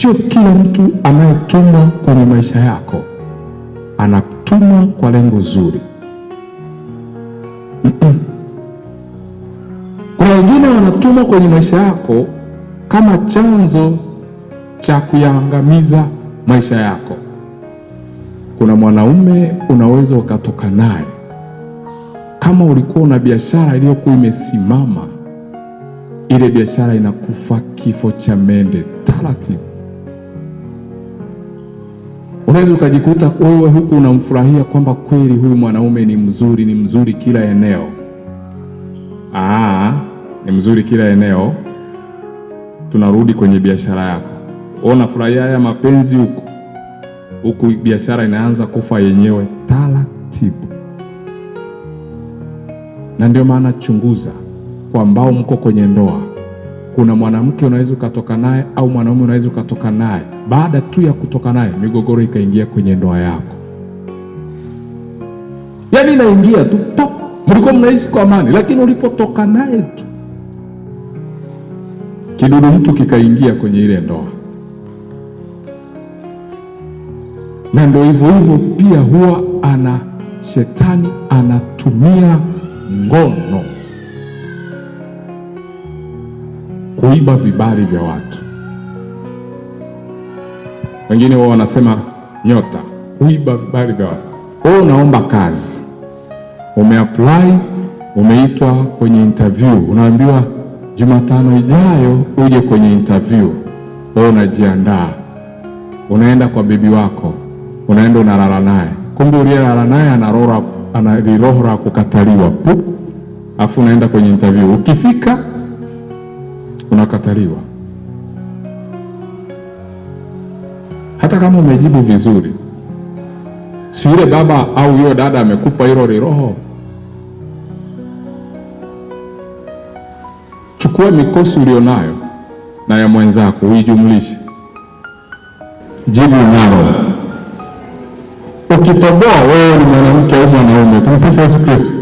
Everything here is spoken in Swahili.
Sio kila mtu anayetumwa kwenye maisha yako anatumwa kwa lengo zuri. Kuna wengine wanatumwa kwenye maisha yako kama chanzo cha kuyaangamiza maisha yako. Kuna mwanaume unaweza ukatoka naye, kama ulikuwa una biashara iliyokuwa imesimama, ile biashara inakufa kifo cha mende taratibu. Unaweza ukajikuta wewe huku unamfurahia kwamba kweli huyu mwanaume ni mzuri kila eneo. Ni mzuri kila eneo. Tunarudi kwenye biashara yako. Unafurahia haya mapenzi huku biashara inaanza kufa yenyewe taratibu. Na ndio maana chunguza, kwa ambao mko kwenye ndoa, kuna mwanamke unaweza ukatoka naye au mwanaume unaweza ukatoka naye, baada tu ya kutoka naye migogoro ikaingia kwenye ndoa yako. Yaani inaingia tu pop, mlikuwa mnaishi kwa amani, lakini ulipotoka naye tu kidudu mtu kikaingia kwenye ile ndoa. Na ndio hivyo pia huwa shetani anatumia ngono kuiba vibali vya watu. Wengine wao wanasema nyota, kuiba vibali vya watu. Wewe unaomba kazi, umeapply, umeitwa kwenye interview, unaambiwa Jumatano ijayo uje kwenye interview. Wewe unajiandaa, unaenda kwa bibi wako, unaenda unalala naye, kumbe uliyelala naye ana roho la kukataliwa, afu unaenda kwenye interview, ukifika unakataliwa. Hata kama umejibu vizuri, si yule baba au yule dada amekupa hilo roho. Chukua mikosi ulionayo na ya mwenzako uijumlishe, jibu nalo. Ukitoboa wewe ni mwanamke au mwanaume, tumsifu Yesu Kristo.